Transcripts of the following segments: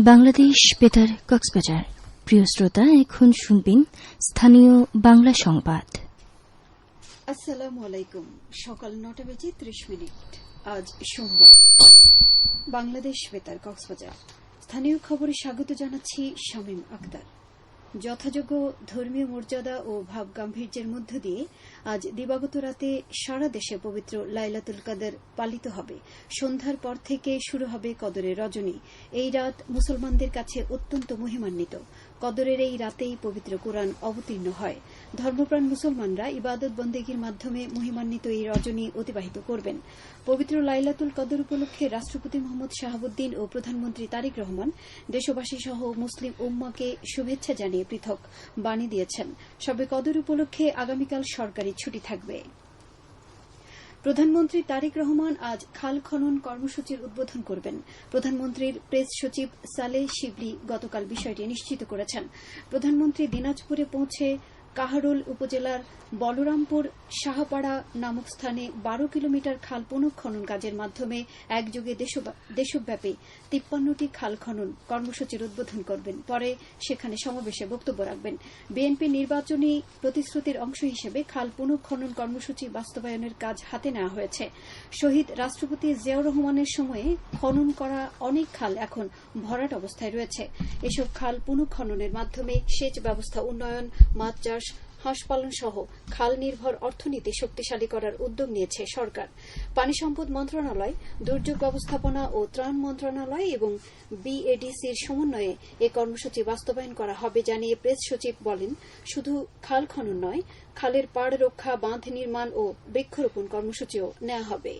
বাংলাদেশ বেতার কক্সবাজার। প্রিয় শ্রোতা, এখন শুনবেন স্থানীয় বাংলা সংবাদ। আসসালামু আলাইকুম। সকাল ৯:৩০। আজ সোমবার। বাংলাদেশ বেতার কক্সবাজার স্থানীয় খবরে স্বাগত জানাচ্ছি শামীম আক্তার। যথাযোগ্য ধর্মীয় মর্যাদা ও ভাব গাম্ভীর্যের মধ্য দিয়ে আজ দিবাগত রাতে সারা দেশে পবিত্র লাইলাতুল কদর পালিত হবে। সন্ধ্যার পর থেকে শুরু হবে কদরের রজনী। এই রাত মুসলমানদের কাছে অত্যন্ত মহিমান্বিত। কদরের এই রাতেই পবিত্র কোরআন অবতীর্ণ হয়। ধর্মপ্রাণ মুসলমানরা ইবাদত বন্দেগীর মাধ্যমে মহিমান্বিত এই রজনী অতিবাহিত করবেন। পবিত্র লাইলাতুল কদর উপলক্ষে রাষ্ট্রপতি মোহাম্মদ শাহাবুদ্দিন ও প্রধানমন্ত্রী তারেক রহমান দেশবাসী সহ মুসলিম উম্মাকে শুভেচ্ছা জানিয়ে পৃথক বাণী দিয়েছেন। শবে কদর উপলক্ষে আগামীকাল সরকারি ছুটি থাকবে। প্রধানমন্ত্রী তারেক রহমান আজ খাল খনন কর্মসূচির উদ্বোধন করবেন। প্রধানমন্ত্রীর প্রেস সচিব সালেহ শিবলি গতকাল বিষয়টি নিশ্চিত করেছেন। প্রধানমন্ত্রী দিনাজপুরে পৌঁছে কাহারোল উপজেলার বলরামপুর শাহপাড়া নামক স্থানে ১২ কিলোমিটার খাল পুনঃখনন কাজের মাধ্যমে একযোগে দেশব্যাপী ৫৩টি খাল খনন কর্মসূচির উদ্বোধন করবেন। পরে সেখানে সমাবেশে বক্তব্য রাখবেন। বিএনপির নির্বাচনী প্রতিশ্রুতির অংশ হিসেবে খাল পুনঃখনন কর্মসূচি বাস্তবায়নের কাজ হাতে নেওয়া হয়েছে। শহীদ রাষ্ট্রপতি জিয়াউর রহমানের সময়ে খনন করা অনেক খাল এখন ভরাট অবস্থায় রয়েছে। এসব খাল পুনঃখননের মাধ্যমে সেচ ব্যবস্থা উন্নয়ন, মাছ চাষ, হাঁস পালন সহ খাল নির্ভর অর্থনীতি শক্তিশালী করার উদ্যোগ নিয়েছে সরকার। পানি সম্পদ মন্ত্রণালয়, দুর্যোগ ব্যবস্থাপনা ও ত্রাণ মন্ত্রণালয় এবং বিএডিসির সমন্বয়ে এ কর্মসূচি বাস্তবায়ন করা হবে জানিয়ে প্রেস সচিব বলেন, শুধু খাল খনন নয়, খালের পাড় রক্ষা, বাঁধ নির্মাণ ও বৃক্ষরোপণ কর্মসূচিও নেওয়া হবে।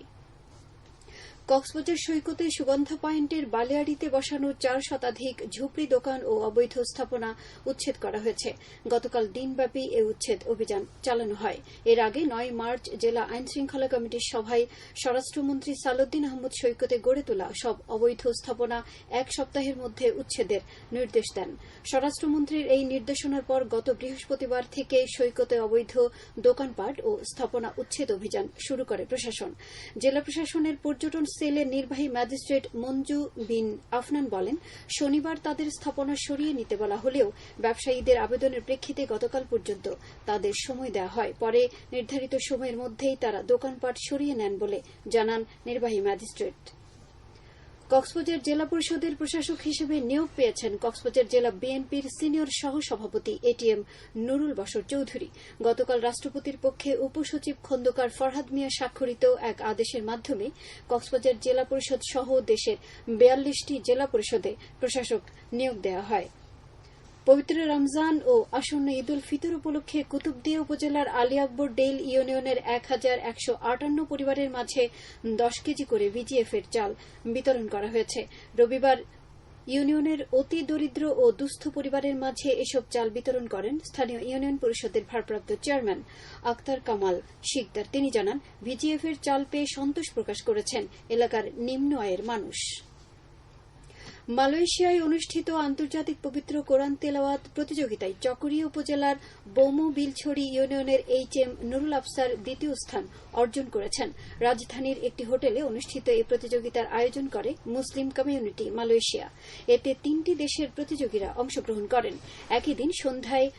কক্সবাজার সৈকতে সুগন্ধা পয়েন্টের বালিয়াড়িতে বসানো ৪ শতাধিক ঝুপড়ি দোকান ও অবৈধ স্থাপনা উচ্ছেদ করা হয়েছে। গতকাল দিনব্যাপী এ উচ্ছেদ অভিযান চালানো হয়। এর আগে ৯ মার্চ জেলা আইন শৃঙ্খলা কমিটির সভায় স্বরাষ্ট্রমন্ত্রী সালাউদ্দিন আহমদ সৈকতে গড়ে তোলা সব অবৈধ স্থাপনা ১ সপ্তাহের মধ্যে উচ্ছেদের নির্দেশ দেন। স্বরাষ্ট্রমন্ত্রীর এই নির্দেশনার পর গত বৃহস্পতিবার থেকে সৈকতে অবৈধ দোকানপাট ও স্থাপনা উচ্ছেদ অভিযান শুরু করে প্রশাসন। জেলা প্রশাসনের পর্যটন সেলের নির্বাহী ম্যাজিস্ট্রেট মঞ্জু বিন আফনান বলেন, শনিবার তাদের স্থাপনা সরিয়ে নিতে বলা হলেও ব্যবসায়ীদের আবেদনের প্রেক্ষিতে গতকাল পর্যন্ত তাদের সময় দেওয়া হয়। পরে নির্ধারিত সময়ের মধ্যেই তারা দোকানপাট সরিয়ে নেন বলে জানান নির্বাহী ম্যাজিস্ট্রেট। কক্সবাজার জেলা পরিষদের প্রশাসক হিসেবে নিয়োগ পেয়েছেন কক্সবাজার জেলা বিএনপির সিনিয়র সহসভাপতি এটিএম নুরুল বশর চৌধুরী। গতকাল রাষ্ট্রপতির পক্ষে উপসচিব খন্দকার ফরহাদ মিয়া স্বাক্ষরিত এক আদেশের মাধ্যমে কক্সবাজার জেলা পরিষদ সহ দেশের ৪২টি জেলা পরিষদে প্রশাসক নিয়োগ দেওয়া হয়। পবিত্র রমজান ও আসন্ন ঈদ উল ফিতর উপলক্ষে কুতুবদিয়া উপজেলার আলী আকবর ডেইল ইউনিয়নের ১,১৫৮ পরিবারের মাঝে ১০ কেজি করে ভিজিএফের চাল বিতরণ করা হয়েছে। রবিবার ইউনিয়নের অতি দরিদ্র ও দুস্থ পরিবারের মাঝে এসব চাল বিতরণ করেন স্থানীয় ইউনিয়ন পরিষদের ভারপ্রাপ্ত চেয়ারম্যান আক্তার কামাল শিকদার। তিনি জানান, ভিজিএফের চাল পেয়ে সন্তোষ প্রকাশ করেছেন এলাকার নিম্ন আয়ের মানুষ। মালয়েশিয়ায় অনুষ্ঠিত আন্তর্জাতিক পবিত্র কোরআন তেলাওয়াত প্রতিযোগিতায় চকরিয়া উপজেলার বৌমো বিলছড়ি ইউনিয়নের এইচএম নুরুল আফসার দ্বিতীয় স্থান অর্জন করেছেন। রাজধানীর একটি হোটেলে অনুষ্ঠিত এই প্রতিযোগিতার আয়োজন করে মুসলিম কমিউনিটি মালয়েশিয়া। এতে ৩টি দেশের প্রতিযোগীরা অংশগ্রহণ করেন। একই দিন সন্ধ্যায়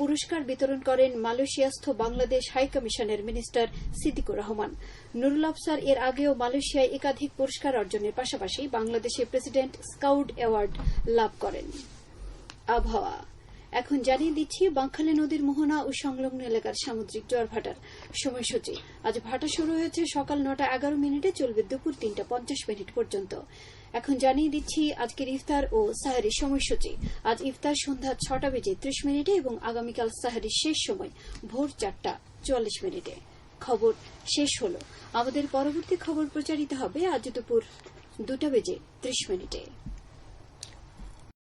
পুরস্কার বিতরণ করেন মালয়েশিয়াস্থ বাংলাদেশ হাইকমিশনের মিনিস্টার সিদ্দিকুর রহমান। নুরুল আফসার এর আগেও মালয়েশিয়ায় একাধিক পুরস্কার অর্জনের পাশাপাশি বাংলাদেশের প্রেসিডেন্ট স্কাউট অ্যাওয়ার্ড লাভ করেন। আবহাওয়া এখন জানিয়ে দিচ্ছি বাঁকখালী নদীর মোহনা ও সংলগ্ন এলাকার সামুদ্রিক জোয়ার ভাটার সময়সূচি। আজ ভাটা শুরু হয়েছে সকাল ৯:১১, চলবে দুপুর ৩:৫০ পর্যন্ত। এখন জানিয়ে দিচ্ছি আজকের ইফতার ও সাহারির সময়সূচি। আজ ইফতার সন্ধ্যা ৬:৩০ এবং আগামীকাল সাহারির শেষ সময় ভোর ৪:৪৪। খবর শেষ হল। আমাদের পরবর্তী খবর প্রচারিত হবে আজ দুপুর ২:৩০।